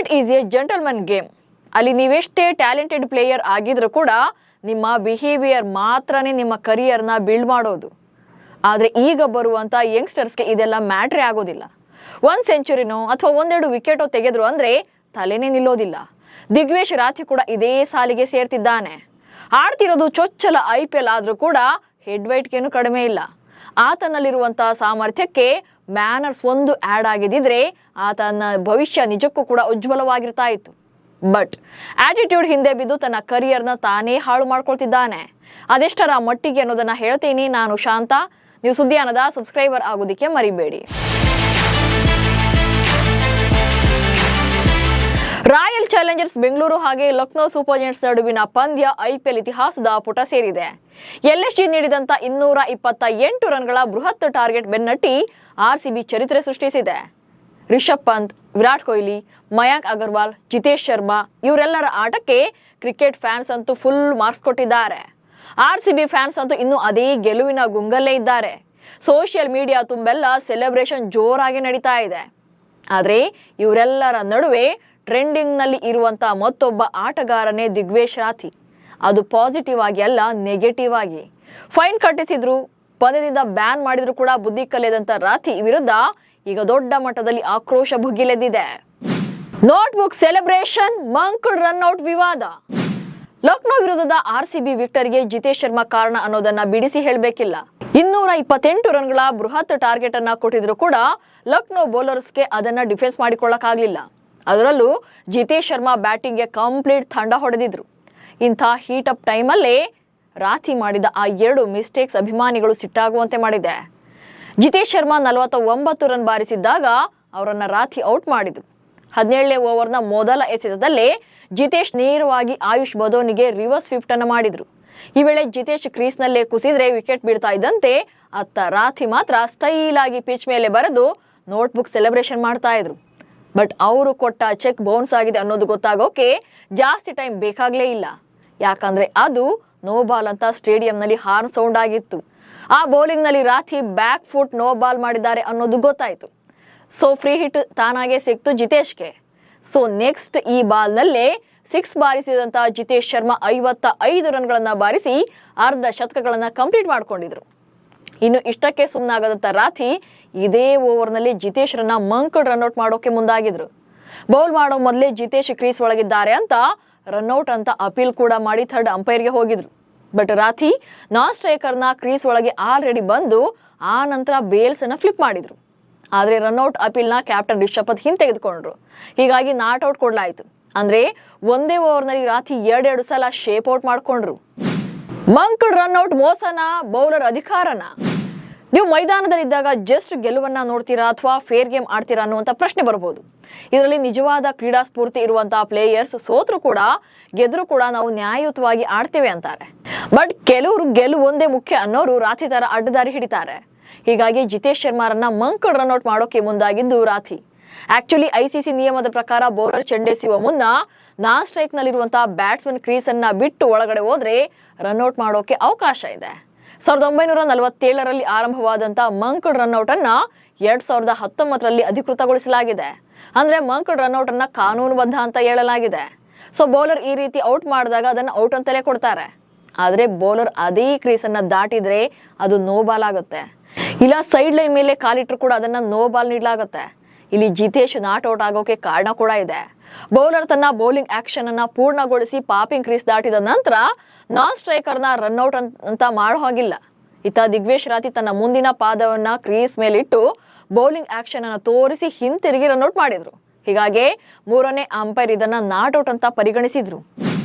Cricket is A gentleman game. ಅಲ್ಲಿ ನೀವೆಷ್ಟೇ talented player ಆಗಿದ್ರೂ ಕೂಡ ನಿಮ್ಮ ಬಿಹೇವಿಯರ್ ಮಾತ್ರನೇ ನಿಮ್ಮ ಕರಿಯರ್ನ ಬಿಲ್ಡ್ ಮಾಡೋದು. ಆದರೆ ಈಗ ಬರುವಂಥ ಯಂಗ್ಸ್ಟರ್ಸ್ಗೆ ಇದೆಲ್ಲ ಮ್ಯಾಟ್ರೇ ಆಗೋದಿಲ್ಲ. 1 ಸೆಂಚುರಿನೋ ಅಥವಾ 1-2 ವಿಕೆಟೋ ತೆಗೆದ್ರು ಅಂದರೆ ತಲೆನೇ ನಿಲ್ಲೋದಿಲ್ಲ. ದಿಗ್ವೇಶ್ ರಾಥಿ ಕೂಡ ಇದೇ ಸಾಲಿಗೆ ಸೇರ್ತಿದ್ದಾನೆ. ಆಡ್ತಿರೋದು ಚೊಚ್ಚಲ IPL ಆದರೂ ಕೂಡ ಹೆಡ್ ವೈಟ್ಗೇನು ಕಡಿಮೆ ಇಲ್ಲ. ಆತನಲ್ಲಿರುವಂಥ ಸಾಮರ್ಥ್ಯಕ್ಕೆ ಮ್ಯಾನರ್ಸ್ ಒಂದು ಆ್ಯಡ್ ಆಗಿದ್ದಿದ್ರೆ ಆತನ ಭವಿಷ್ಯ ನಿಜಕ್ಕೂ ಕೂಡ ಉಜ್ವಲವಾಗಿರ್ತಾ ಇತ್ತು. ಬಟ್ ಆಟಿಟ್ಯೂಡ್ ಹಿಂದೆ ಬಿದ್ದು ತನ್ನ ಕರಿಯರ್ನ ತಾನೇ ಹಾಳು ಮಾಡ್ಕೊಳ್ತಿದ್ದಾನೆ. ಅದೆಷ್ಟರ ಮಟ್ಟಿಗೆ ಅನ್ನೋದನ್ನ ಹೇಳ್ತೀನಿ. ನಾನು ಶಾಂತ. ನೀವು ಸುದ್ದಿಯಾನದ ಸಬ್ಸ್ಕ್ರೈಬರ್ ಆಗೋದಿಕ್ಕೆ ಮರಿಬೇಡಿ. ರಾಯಲ್ ಚಾಲೆಂಜರ್ಸ್ ಬೆಂಗಳೂರು ಹಾಗೆ ಲಕ್ನೋ ಸೂಪರ್ ಜೈಂಟ್ಸ್ ನಡುವಿನ ಪಂದ್ಯ IPL ಇತಿಹಾಸದ ಪುಟ ಸೇರಿದೆ. LSG ನೀಡಿದಂತ 228 ರನ್ಗಳ ಬೃಹತ್ ಟಾರ್ಗೆಟ್ ಬೆನ್ನಟ್ಟಿ RCB ಚರಿತ್ರೆ ಸೃಷ್ಟಿಸಿದೆ. ರಿಷಬ್ ಪಂತ್, ವಿರಾಟ್ ಕೊಹ್ಲಿ, ಮಯಾಂಕ್ ಅಗರ್ವಾಲ್, ಜಿತೇಶ್ ಶರ್ಮಾ ಇವರೆಲ್ಲರ ಆಟಕ್ಕೆ ಕ್ರಿಕೆಟ್ ಫ್ಯಾನ್ಸ್ ಅಂತೂ ಫುಲ್ ಮಾರ್ಕ್ಸ್ ಕೊಟ್ಟಿದ್ದಾರೆ. RCB ಫ್ಯಾನ್ಸ್ ಅಂತೂ ಇನ್ನೂ ಅದೇ ಗೆಲುವಿನ ಗುಂಗಲ್ಲೇ ಇದ್ದಾರೆ. ಸೋಷಿಯಲ್ ಮೀಡಿಯಾ ತುಂಬೆಲ್ಲ ಸೆಲೆಬ್ರೇಷನ್ ಜೋರಾಗಿ ನಡೀತಾ ಇದೆ. ಆದರೆ ಇವರೆಲ್ಲರ ನಡುವೆ ಟ್ರೆಂಡಿಂಗ್ ನಲ್ಲಿ ಇರುವಂತ ಮತ್ತೊಬ್ಬ ಆಟಗಾರನೇ ದಿಗ್ವೇಶ್ ರಾಥಿ. ಅದು ಪಾಸಿಟಿವ್ ಆಗಿ ಅಲ್ಲ, ನೆಗೆಟಿವ್ ಆಗಿ. ಫೈನ್ ಕಟ್ಟಿಸಿದ್ರು, ಪಂದ್ಯದಿಂದ ಬ್ಯಾನ್ ಮಾಡಿದ್ರು ಕೂಡ ಬುದ್ಧಿ ಕಲಿಯದಂತ ರಾಥಿ ವಿರುದ್ಧ ಈಗ ದೊಡ್ಡ ಮಟ್ಟದಲ್ಲಿ ಆಕ್ರೋಶ ಭುಗಿಲೆದ್ದಿದೆ. ನೋಟ್ಬುಕ್ ಸೆಲೆಬ್ರೇಷನ್, ಮಂಕ್ಡ್ ರನ್ಔಟ್ ವಿವಾದ. ಲಕ್ನೋ ವಿರುದ್ಧದ RCB ವಿಕ್ಟರಿಗೆ ಜಿತೇಶ್ ಶರ್ಮಾ ಕಾರಣ ಅನ್ನೋದನ್ನ ಬಿಡಿಸಿ ಹೇಳಬೇಕಿಲ್ಲ. 228 ರನ್ಗಳ ಬೃಹತ್ ಟಾರ್ಗೆಟ್ ಅನ್ನ ಕೊಟ್ಟಿದ್ರು ಕೂಡ ಲಕ್ನೋ ಬೌಲರ್ಸ್ಗೆ ಅದನ್ನ ಡಿಫೆನ್ಸ್ ಮಾಡಿಕೊಳ್ಳಕ್ಕಾಗ್ಲಿಲ್ಲ. ಅದರಲ್ಲೂ ಜಿತೇಶ್ ಶರ್ಮಾ ಬ್ಯಾಟಿಂಗ್ಗೆ ಕಂಪ್ಲೀಟ್ ತಂಡ ಹೊಡೆದಿದ್ರು. ಇಂಥ ಹೀಟ್ ಅಪ್ ಟೈಮಲ್ಲೇ ರಾಥಿ ಮಾಡಿದ ಆ 2 ಮಿಸ್ಟೇಕ್ಸ್ ಅಭಿಮಾನಿಗಳು ಸಿಟ್ಟಾಗುವಂತೆ ಮಾಡಿದೆ. ಜಿತೇಶ್ ಶರ್ಮಾ 49 ರನ್ ಬಾರಿಸಿದ್ದಾಗ ಅವರನ್ನ ರಾಥಿ ಔಟ್ ಮಾಡಿದ್ರು. 17ನೇ ಓವರ್ನ ಮೊದಲ ಎಸೆತದಲ್ಲೇ ಜಿತೇಶ್ ನೇರವಾಗಿ ಆಯುಷ್ ಬದೋನಿಗೆ ರಿವರ್ಸ್ ಸ್ವಿಫ್ಟ್ ಅನ್ನು ಮಾಡಿದ್ರು. ಈ ವೇಳೆ ಜಿತೇಶ್ ಕ್ರೀಸ್ನಲ್ಲೇ ಕುಸಿದ್ರೆ ವಿಕೆಟ್ ಬೀಳ್ತಾ ಇದ್ದಂತೆ ಅತ್ತ ರಾಥಿ ಮಾತ್ರ ಸ್ಟೈಲ್ ಆಗಿ ಪಿಚ್ ಮೇಲೆ ಬರೆದು ನೋಟ್ಬುಕ್ ಸೆಲೆಬ್ರೇಷನ್ ಮಾಡ್ತಾ ಇದ್ರು. ಬಟ್ ಅವರು ಕೊಟ್ಟ ಚೆಕ್ ಬೌನ್ಸ್ ಆಗಿದೆ ಅನ್ನೋದು ಗೊತ್ತಾಗೋಕೆ ಜಾಸ್ತಿ ಟೈಮ್ ಬೇಕಾಗ್ಲೇ ಇಲ್ಲ. ಯಾಕಂದ್ರೆ ಅದು ನೋ ಬಾಲ್ ಅಂತ ಸ್ಟೇಡಿಯಂನಲ್ಲಿ ಹಾರ್ನ್ ಸೌಂಡ್ ಆಗಿತ್ತು. ಆ ಬೌಲಿಂಗ್ ನಲ್ಲಿ ರಾಥಿ ಬ್ಯಾಕ್ ಫುಟ್ ನೋ ಬಾಲ್ ಮಾಡಿದ್ದಾರೆ ಅನ್ನೋದು ಗೊತ್ತಾಯ್ತು. ಸೊ ಫ್ರೀ ಹಿಟ್ ತಾನಾಗೆ ಸಿಕ್ತು ಜಿತೇಶ್ಗೆ. ಸೊ ನೆಕ್ಸ್ಟ್ ಈ ಬಾಲ್ ನಲ್ಲೇ 6 ಬಾರಿಸಿದಂತ ಜಿತೇಶ್ ಶರ್ಮಾ 55 ರನ್ಗಳನ್ನ ಬಾರಿಸಿ ಅರ್ಧ ಶತಕಗಳನ್ನ ಕಂಪ್ಲೀಟ್ ಮಾಡ್ಕೊಂಡಿದ್ರು. ಇನ್ನು ಇಷ್ಟಕ್ಕೆ ಸುಮ್ಮನಾಗದಂತ ರಾಥಿ ಇದೇ ಓವರ್ನಲ್ಲಿ ಜಿತೇಶ್ ರನ್ನ ಮಂಕ್ಡ್ ರನ್ಔಟ್ ಮಾಡೋಕೆ ಮುಂದಾಗಿದ್ರು. ಬೌಲ್ ಮಾಡೋ ಮೊದಲೇ ಜಿತೇಶ್ ಕ್ರೀಸ್ ಒಳಗಿದ್ದಾರೆ ಅಂತ ರನ್ಔಟ್ ಅಂತ ಅಪೀಲ್ ಕೂಡ ಮಾಡಿ ಥರ್ಡ್ ಅಂಪೈರ್ಗೆ ಹೋಗಿದ್ರು. ಬಟ್ ರಾಥಿ ನಾನ್ ಸ್ಟ್ರೈಕರ್ನ ಕ್ರೀಸ್ ಒಳಗೆ ಆಲ್ರೆಡಿ ಬಂದು ಆ ನಂತರ ಬೇಲ್ಸ್ ಅನ್ನ ಫ್ಲಿಪ್ ಮಾಡಿದ್ರು. ಆದ್ರೆ ರನ್ಔಟ್ ಅಪೀಲ್ನ ಕ್ಯಾಪ್ಟನ್ ರಿಷಬ್ ಪಂತ್ ಹಿಂತೆಗೆದುಕೊಂಡ್ರು. ಹೀಗಾಗಿ ನಾಟ್ ಔಟ್ ಕೊಡ್ಲಾಯ್ತು. ಅಂದ್ರೆ ಒಂದೇ ಓವರ್ನಲ್ಲಿ ರಾಥಿ 2 ಸಲ ಶೇಪ್ ಔಟ್ ಮಾಡ್ಕೊಂಡ್ರು. ಮಂಕ್ಡ್ ರನ್ಔಟ್ ಮೋಸನ, ಬೌಲರ್ ಅಧಿಕಾರನ? ನೀವು ಮೈದಾನದಲ್ಲಿದ್ದಾಗ ಜಸ್ಟ್ ಗೆಲುವನ್ನ ನೋಡ್ತೀರಾ ಅಥವಾ ಫೇರ್ ಗೇಮ್ ಆಡ್ತೀರಾ ಅನ್ನುವಂಥ ಪ್ರಶ್ನೆ ಬರ್ಬೋದು. ಇದರಲ್ಲಿ ನಿಜವಾದ ಕ್ರೀಡಾ ಸ್ಫೂರ್ತಿ ಇರುವಂತಹ ಪ್ಲೇಯರ್ಸ್ ಸೋತ್ರು ಕೂಡ ಗೆದ್ರು ಕೂಡ ನಾವು ನ್ಯಾಯಯುತವಾಗಿ ಆಡ್ತೇವೆ ಅಂತಾರೆ. ಬಟ್ ಕೆಲವರು ಗೆಲುವು ಒಂದೇ ಮುಖ್ಯ ಅನ್ನೋರು ರಾಥಿ ತರ ಅಡ್ಡದಾರಿ ಹಿಡಿತಾರೆ. ಹೀಗಾಗಿ ಜಿತೇಶ್ ಶರ್ಮಾರನ್ನ ಮಂಕ್ಡ್ ರನ್ಔಟ್ ಮಾಡೋಕೆ ಮುಂದಾಗಿದ್ದು ರಾಥಿ. ಆಕ್ಚುಲಿ ICC ನಿಯಮದ ಪ್ರಕಾರ ಬೌಲರ್ ಚೆಂಡೆಸೆಯುವ ಮುನ್ನ ನಾನ್ ಸ್ಟ್ರೈಕ್ ನಲ್ಲಿರುವಂತಹ ಬ್ಯಾಟ್ಸ್ಮನ್ ಕ್ರೀಸ್ ಅನ್ನ ಬಿಟ್ಟು ಒಳಗಡೆ ಹೋದ್ರೆ ರನ್ಔಟ್ ಮಾಡೋಕೆ ಅವಕಾಶ ಇದೆ. 1947ರಲ್ಲಿ ಆರಂಭವಾದಂತ ಮಂಕ್ಡ್ ರನ್ಔಟ್ ಅನ್ನ 2019ರಲ್ಲಿ ಅಧಿಕೃತಗೊಳಿಸಲಾಗಿದೆ. ಅಂದ್ರೆ ಮಂಕ್ಡ್ ರನ್ಔಟ್ ಅನ್ನ ಕಾನೂನುಬದ್ಧ ಅಂತ ಹೇಳಲಾಗಿದೆ. ಸೊ ಬೌಲರ್ ಈ ರೀತಿ ಔಟ್ ಮಾಡಿದಾಗ ಅದನ್ನ ಔಟ್ ಅಂತಲೇ ಕೊಡ್ತಾರೆ. ಆದ್ರೆ ಬೌಲರ್ ಅದೇ ಕ್ರೀಸ್ ಅನ್ನ ದಾಟಿದ್ರೆ ಅದು ನೋ ಬಾಲ್ ಆಗುತ್ತೆ. ಇಲ್ಲ ಸೈಡ್ ಲೈನ್ ಮೇಲೆ ಕಾಲಿಟ್ರು ಕೂಡ ಅದನ್ನ ನೋ ಬಾಲ್ ನೀಡಲಾಗುತ್ತೆ. ಇಲ್ಲಿ ಜಿತೇಶ್ ನಾಟ್ ಔಟ್ ಆಗೋಕೆ ಕಾರಣ ಕೂಡ ಇದೆ. ಬೌಲರ್ ತನ್ನ ಬೌಲಿಂಗ್ ಆಕ್ಷನ್ ಅನ್ನ ಪೂರ್ಣಗೊಳಿಸಿ ಪಾಪಿಂಗ್ ಕ್ರೀಸ್ ದಾಟಿದ ನಂತರ ನಾನ್ ಸ್ಟ್ರೈಕರ್ನ ರನ್ಔಟ್ ಅಂತ ಮಾಡೋ ಹಾಗಿಲ್ಲ. ಇತ್ತ ದಿಗ್ವೇಶ್ ರಾಥಿ ತನ್ನ ಮುಂದಿನ ಪಾದವನ್ನ ಕ್ರೀಸ್ ಮೇಲಿಟ್ಟು ಬೌಲಿಂಗ್ ಆಕ್ಷನ್ ಅನ್ನ ತೋರಿಸಿ ಹಿಂತಿರುಗಿ ರನ್ಔಟ್ ಮಾಡಿದ್ರು. ಹೀಗಾಗಿ 3ನೇ ಅಂಪೈರ್ ಇದನ್ನ ನಾಟ್ ಔಟ್ ಅಂತ ಪರಿಗಣಿಸಿದ್ರು.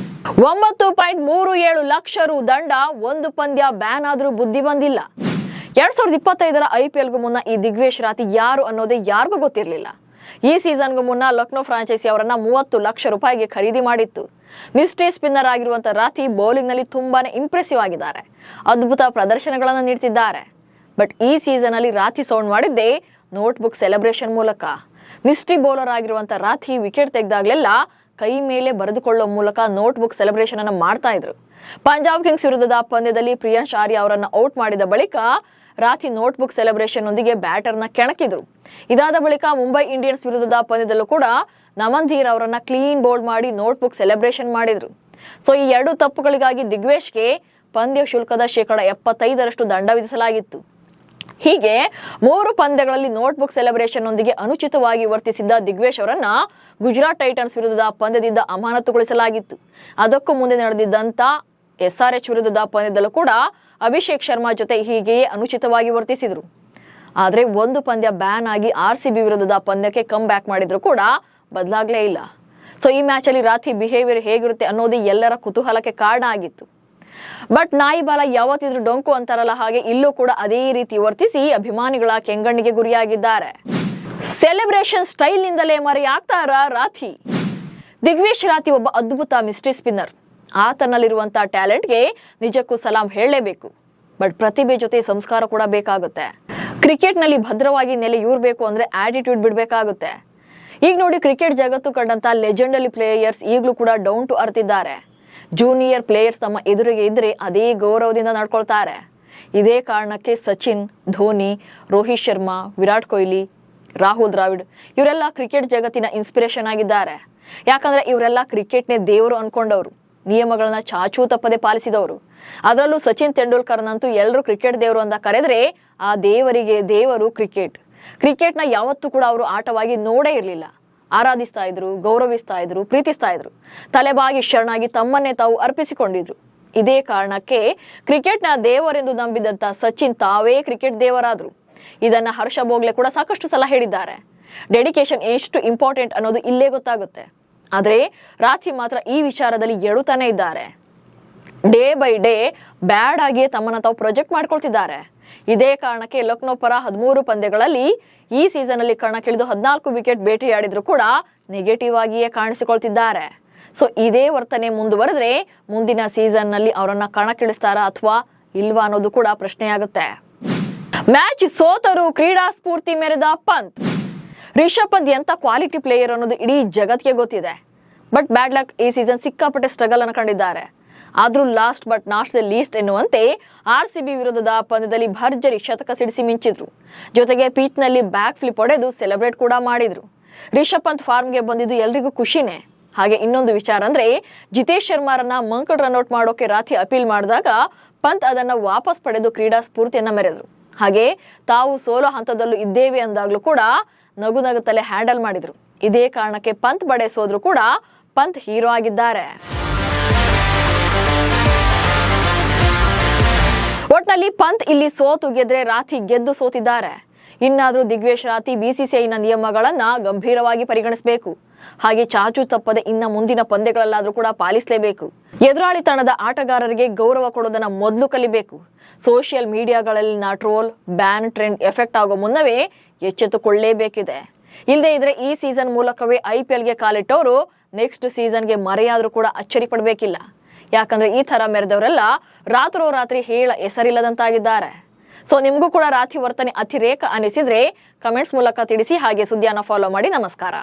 9.37 ಲಕ್ಷ ರು ದಂಡ, 1 ಪಂದ್ಯ ಬ್ಯಾನ್ ಆದ್ರೂ ಬುದ್ಧಿ ಬಂದಿಲ್ಲ. 2025ರ IPLಗೂ ಮುನ್ನ ಈ ದಿಗ್ವೇಶ್ ರಾಥಿ ಯಾರು ಅನ್ನೋದೇ ಯಾರಿಗೂ ಗೊತ್ತಿರಲಿಲ್ಲ. ಈ ಸೀಸನ್ಗೂ ಮುನ್ನ ಲಕ್ನೋ ಫ್ರಾಂಚೈಸಿ ಅವರನ್ನ 30 ಲಕ್ಷ ರೂಪಾಯಿಗೆ ಖರೀದಿ ಮಾಡಿತ್ತು. ಮಿಸ್ಟ್ರಿ ಸ್ಪಿನ್ನರ್ ಆಗಿರುವಂತ ರಾಥಿ ಬೌಲಿಂಗ್ ನಲ್ಲಿ ತುಂಬಾನೇ ಇಂಪ್ರೆಸಿವ್ ಆಗಿದ್ದಾರೆ. ಅದ್ಭುತ ಪ್ರದರ್ಶನಗಳನ್ನ ನೀಡ್ತಿದ್ದಾರೆ. ಬಟ್ ಈ ಸೀಸನ್ ಅಲ್ಲಿ ರಾಥಿ ಸೌಂಡ್ ಮಾಡಿದ್ದೇ ನೋಟ್ಬುಕ್ ಸೆಲೆಬ್ರೇಷನ್ ಮೂಲಕ. ಮಿಸ್ಟ್ರಿ ಬೌಲರ್ ಆಗಿರುವಂತ ರಾಥಿ ವಿಕೆಟ್ ತೆಗೆದಾಗ್ಲೆಲ್ಲ ಕೈ ಮೇಲೆ ಬರೆದುಕೊಳ್ಳೋ ಮೂಲಕ ನೋಟ್ಬುಕ್ ಸೆಲೆಬ್ರೇಷನ್ ಅನ್ನ ಮಾಡ್ತಾ ಇದ್ರು. ಪಂಜಾಬ್ ಕಿಂಗ್ಸ್ ವಿರುದ್ಧದ ಪಂದ್ಯದಲ್ಲಿ ಪ್ರಿಯಾಂಶ್ ಆರ್ಯ ಅವರನ್ನ ಔಟ್ ಮಾಡಿದ ಬಳಿಕ ರಾಥಿ ನೋಟ್ಬುಕ್ ಸೆಲೆಬ್ರೇಷನ್ ಒಂದಿಗೆ ಬ್ಯಾಟರ್ನ ಕೆಣಕಿದ್ರು. ಇದಾದ ಬಳಿಕ ಮುಂಬೈ ಇಂಡಿಯನ್ಸ್ ವಿರುದ್ಧದ ಪಂದ್ಯದಲ್ಲೂ ಕೂಡ ನಮನ್ ಧೀರ್ ಅವರನ್ನ ಕ್ಲೀನ್ ಬೋಲ್ಡ್ ಮಾಡಿ ನೋಟ್ಬುಕ್ ಸೆಲೆಬ್ರೇಷನ್ ಮಾಡಿದ್ರು. ಸೊ ಈ ಎರಡು ತಪ್ಪುಗಳಿಗಾಗಿ ದಿಗ್ವೇಶ್ಗೆ ಪಂದ್ಯ ಶುಲ್ಕದ 75% ದಂಡ ವಿಧಿಸಲಾಗಿತ್ತು. ಹೀಗೆ 3 ಪಂದ್ಯಗಳಲ್ಲಿ ನೋಟ್ಬುಕ್ ಸೆಲೆಬ್ರೇಷನ್ ನೊಂದಿಗೆ ಅನುಚಿತವಾಗಿ ವರ್ತಿಸಿದ್ದ ದಿಗ್ವೇಶ್ ಅವರನ್ನ ಗುಜರಾತ್ ಟೈಟನ್ಸ್ ವಿರುದ್ಧದ ಪಂದ್ಯದಿಂದ ಅಮಾನತುಗೊಳಿಸಲಾಗಿತ್ತು. ಅದಕ್ಕೂ ಮುಂದೆ ನಡೆದಿದ್ದಂತ SRH ವಿರುದ್ಧದ ಪಂದ್ಯದಲ್ಲೂ ಕೂಡ ಅಭಿಷೇಕ್ ಶರ್ಮಾ ಜೊತೆ ಹೀಗೆಯೇ ಅನುಚಿತವಾಗಿ ವರ್ತಿಸಿದ್ರು. ಆದ್ರೆ ಒಂದು ಪಂದ್ಯ ಬ್ಯಾನ್ ಆಗಿ RCB ವಿರುದ್ಧದ ಪಂದ್ಯಕ್ಕೆ ಕಮ್ ಬ್ಯಾಕ್ ಮಾಡಿದ್ರು ಕೂಡ ಬದಲಾಗ್ಲೇ ಇಲ್ಲ. ಸೊ ಈ ಮ್ಯಾಚ್ ಅಲ್ಲಿ ರಾಥಿ ಬಿಹೇವಿಯರ್ ಹೇಗಿರುತ್ತೆ ಅನ್ನೋದು ಎಲ್ಲರ ಕುತೂಹಲಕ್ಕೆ ಕಾರಣ ಆಗಿತ್ತು. ಬಟ್ ನಾಯಿ ಬಾಲ ಯಾವತ್ತಿದ್ರು ಡೊಂಕು ಅಂತಾರಲ್ಲ, ಹಾಗೆ ಇಲ್ಲೂ ಕೂಡ ಅದೇ ರೀತಿ ವರ್ತಿಸಿ ಅಭಿಮಾನಿಗಳ ಕೆಂಗಣ್ಣಿಗೆ ಗುರಿಯಾಗಿದ್ದಾರೆ. ಸೆಲೆಬ್ರೇಷನ್ ಸ್ಟೈಲ್ ನಿಂದಲೇ ಮರೆಯಾಗ್ತಾರ ರಾಥಿ. ದಿಗ್ವೇಶ್ ರಾಥಿ ಒಬ್ಬ ಅದ್ಭುತ ಮಿಸ್ಟ್ರಿ ಸ್ಪಿನ್ನರ್. ಆತನಲ್ಲಿರುವಂತಹ ಟ್ಯಾಲೆಂಟ್ಗೆ ನಿಜಕ್ಕೂ ಸಲಾಂ ಹೇಳಲೇಬೇಕು. ಬಟ್ ಪ್ರತಿಭೆ ಜೊತೆ ಸಂಸ್ಕಾರ ಕೂಡ ಬೇಕಾಗುತ್ತೆ. ಕ್ರಿಕೆಟ್ ನಲ್ಲಿ ಭದ್ರವಾಗಿ ನೆಲೆ ಯೂರ್ಬೇಕು ಅಂದ್ರೆ ಆಟಿಟ್ಯೂಡ್ ಬಿಡ್ಬೇಕಾಗುತ್ತೆ. ಈಗ ನೋಡಿ, ಕ್ರಿಕೆಟ್ ಜಗತ್ತು ಕಂಡಂತ ಲೆಜೆಂಡರಿ ಪ್ಲೇಯರ್ಸ್ ಈಗಲೂ ಕೂಡ ಡೌನ್ ಟು ಅರ್ತ್ ಇದ್ದಾರೆ. ಜೂನಿಯರ್ ಪ್ಲೇಯರ್ಸ್ ತಮ್ಮ ಎದುರಿಗೆ ಇದ್ರೆ ಅದೇ ಗೌರವದಿಂದ ನಡ್ಕೊಳ್ತಾರೆ. ಇದೇ ಕಾರಣಕ್ಕೆ ಸಚಿನ್, ಧೋನಿ, ರೋಹಿತ್ ಶರ್ಮಾ, ವಿರಾಟ್ ಕೊಹ್ಲಿ, ರಾಹುಲ್ ದ್ರಾವಿಡ್ ಇವರೆಲ್ಲ ಕ್ರಿಕೆಟ್ ಜಗತ್ತಿನ ಇನ್ಸ್ಪಿರೇಷನ್ ಆಗಿದ್ದಾರೆ. ಯಾಕಂದ್ರೆ ಇವರೆಲ್ಲ ಕ್ರಿಕೆಟ್ನೇ ದೇವರು ಅನ್ಕೊಂಡವರು, ನಿಯಮಗಳನ್ನ ಚಾಚೂ ತಪ್ಪದೆ ಪಾಲಿಸಿದವರು. ಅದರಲ್ಲೂ ಸಚಿನ್ ತೆಂಡೂಲ್ಕರ್ನಂತೂ ಎಲ್ಲರೂ ಕ್ರಿಕೆಟ್ ದೇವರು ಅಂತ ಕರೆದ್ರೆ ಆ ದೇವರಿಗೆ ದೇವರು ಕ್ರಿಕೆಟ್ನ ಯಾವತ್ತೂ ಕೂಡ ಅವರು ಆಟವಾಗಿ ನೋಡೇ ಇರಲಿಲ್ಲ. ಆರಾಧಿಸ್ತಾ ಇದ್ರು, ಗೌರವಿಸ್ತಾ ಇದ್ರು, ಪ್ರೀತಿಸ್ತಾ ಇದ್ರು, ತಲೆಬಾಗಿ ಶರಣಾಗಿ ತಮ್ಮನ್ನೇ ತಾವು ಅರ್ಪಿಸಿಕೊಂಡಿದ್ರು. ಇದೇ ಕಾರಣಕ್ಕೆ ಕ್ರಿಕೆಟ್ನ ದೇವರೆಂದು ನಂಬಿದಂತ ಸಚಿನ್ ತಾವೇ ಕ್ರಿಕೆಟ್ ದೇವರಾದ್ರು. ಇದನ್ನ ಹರ್ಷ ಭೋಗ್ಲೆ ಕೂಡ ಸಾಕಷ್ಟು ಸಲ ಹೇಳಿದ್ದಾರೆ. ಡೆಡಿಕೇಶನ್ ಎಷ್ಟು ಇಂಪಾರ್ಟೆಂಟ್ ಅನ್ನೋದು ಇಲ್ಲೇ ಗೊತ್ತಾಗುತ್ತೆ. ಆದ್ರೆ ರಾಥಿ ಮಾತ್ರ ಈ ವಿಚಾರದಲ್ಲಿ ಎಡುತ್ತಾನೆ ಇದ್ದಾರೆ. ಡೇ ಬೈ ಡೇ ಬ್ಯಾಡ್ ಆಗಿಯೇ ತಮ್ಮನ್ನ ತಾವು ಪ್ರೊಜೆಕ್ಟ್ ಮಾಡ್ಕೊಳ್ತಿದ್ದಾರೆ. ಇದೇ ಕಾರಣಕ್ಕೆ ಲಕ್ನೋ ಪರ 13 ಪಂದ್ಯಗಳಲ್ಲಿ ಈ ಸೀಸನ್ ಅಲ್ಲಿ ಕಣಕ್ಕಿಳಿದು 14 ವಿಕೆಟ್ ಬೇಟೆಯಾಡಿದ್ರು ಕೂಡ ನೆಗೆಟಿವ್ ಆಗಿಯೇ ಕಾಣಿಸಿಕೊಳ್ತಿದ್ದಾರೆ. ಸೊ ಇದೇ ವರ್ತನೆ ಮುಂದುವರೆದ್ರೆ ಮುಂದಿನ ಸೀಸನ್ ನಲ್ಲಿ ಅವರನ್ನ ಕಣಕ್ಕಿಳಿಸ್ತಾರಾ ಅಥವಾ ಇಲ್ವಾ ಅನ್ನೋದು ಕೂಡ ಪ್ರಶ್ನೆಯಾಗುತ್ತೆ. ಮ್ಯಾಚ್ ಸೋತರು ಕ್ರೀಡಾ ಸ್ಫೂರ್ತಿ ಮೆರೆದ ಪಂತ್. ರಿಷಬ್ ಪಂತ್ ಎಂತ ಕ್ವಾಲಿಟಿ ಪ್ಲೇಯರ್ ಅನ್ನೋದು ಇಡೀ ಜಗತ್ತಿಗೆ ಗೊತ್ತಿದೆ. ಬಟ್ ಬ್ಯಾಡ್ ಲಕ್ ಈ ಸೀಸನ್ ಸಿಕ್ಕಾಪಟ್ಟೆ ಸ್ಟ್ರಗಲ್ ಅನ್ನು ಕಂಡಿದ್ದಾರೆ. ಆದ್ರೂ last but not the least ಎನ್ನುವಂತೆ RCB ವಿರುದ್ಧದ ಪಂದ್ಯದಲ್ಲಿ ಭರ್ಜರಿ ಶತಕ ಸಿಡಿಸಿ ಮಿಂಚಿದ್ರು. ಜೊತೆಗೆ ಪಿಚ್ ನಲ್ಲಿ ಬ್ಯಾಕ್ ಫ್ಲಿಪ್ ಹೊಡೆದು ಸೆಲೆಬ್ರೇಟ್ ಕೂಡ ಮಾಡಿದ್ರು. ರಿಷಬ್ ಪಂತ್ ಫಾರ್ಮ್ಗೆ ಬಂದಿದ್ದು ಎಲ್ರಿಗೂ ಖುಷಿನೇ. ಹಾಗೆ ಇನ್ನೊಂದು ವಿಚಾರ ಅಂದ್ರೆ, ಜಿತೇಶ್ ಶರ್ಮಾರನ್ನ ಮಂಕಡ್ ರನ್ಔಟ್ ಮಾಡೋಕೆ ರಾಥಿ ಅಪೀಲ್ ಮಾಡಿದಾಗ ಪಂತ್ ಅದನ್ನ ವಾಪಸ್ ಪಡೆದು ಕ್ರೀಡಾ ಸ್ಫೂರ್ತಿಯನ್ನ ಮೆರೆದ್ರು. ಹಾಗೆ ತಾವು ಸೋಲೋ ಹಂತದಲ್ಲೂ ಇದ್ದೇವೆ ಅಂದಾಗ್ಲೂ ಕೂಡ ನಗು ನಗುತ್ತಲೇ ಹ್ಯಾಂಡಲ್ ಮಾಡಿದ್ರು. ಇದೇ ಕಾರಣಕ್ಕೆ ಪಂತ್ ಬಡೆ ಸೋದ್ರು ಕೂಡ ಪಂತ್ ಹೀರೋ ಆಗಿದ್ದಾರೆ. ಒಟ್ನಲ್ಲಿ ಪಂತ್ ಇಲ್ಲಿ ಸೋತು ಗೆದ್ರೆ ರಾಥಿ ಗೆದ್ದು ಸೋತಿದ್ದಾರೆ. ಇನ್ನಾದ್ರೂ ದಿಗ್ವೇಶ್ ರಾಥಿ BCCIನ ನಿಯಮಗಳನ್ನ ಗಂಭೀರವಾಗಿ ಪರಿಗಣಿಸಬೇಕು. ಹಾಗೆ ಚಾಚು ತಪ್ಪದೆ ಇನ್ನ ಮುಂದಿನ ಪಂದ್ಯಗಳಲ್ಲಾದ್ರೂ ಕೂಡ ಪಾಲಿಸಲೇಬೇಕು. ಎದುರಾಳಿ ತಂಡದ ಆಟಗಾರರಿಗೆ ಗೌರವ ಕೊಡೋದನ್ನ ಮೊದಲು ಕಲಿಬೇಕು. ಸೋಷಿಯಲ್ ಮೀಡಿಯಾಗಳಲ್ಲಿನ ಟ್ರೋಲ್, ಬ್ಯಾನ್ ಟ್ರೆಂಡ್ ಎಫೆಕ್ಟ್ ಆಗೋ ಮುನ್ನವೇ ಎಚ್ಚೆತ್ತುಕೊಳ್ಳಲೇಬೇಕಿದೆ. ಇಲ್ಲದೆ ಇದ್ರೆ ಈ ಸೀಸನ್ ಮೂಲಕವೇ IPLಗೆ ಕಾಲಿಟ್ಟವರು ನೆಕ್ಸ್ಟ್ ಸೀಸನ್ಗೆ ಮರೆಯಾದ್ರೂ ಕೂಡ ಅಚ್ಚರಿ ಪಡಬೇಕಿಲ್ಲ. ಯಾಕಂದ್ರೆ ಈ ತರ ಮೆರೆದವರೆಲ್ಲ ರಾತ್ರೋರಾತ್ರಿ ಹೇಳ ಹೆಸರಿಲ್ಲದಂತಾಗಿದ್ದಾರೆ. ಸೊ ನಿಮ್ಗೂ ಕೂಡ ರಾಥಿ ವರ್ತನೆ ಅತಿರೇಕ ಅನಿಸಿದ್ರೆ ಕಮೆಂಟ್ಸ್ ಮೂಲಕ ತಿಳಿಸಿ. ಹಾಗೆ ಸುದ್ದಿಯನ್ನ ಫಾಲೋ ಮಾಡಿ. ನಮಸ್ಕಾರ.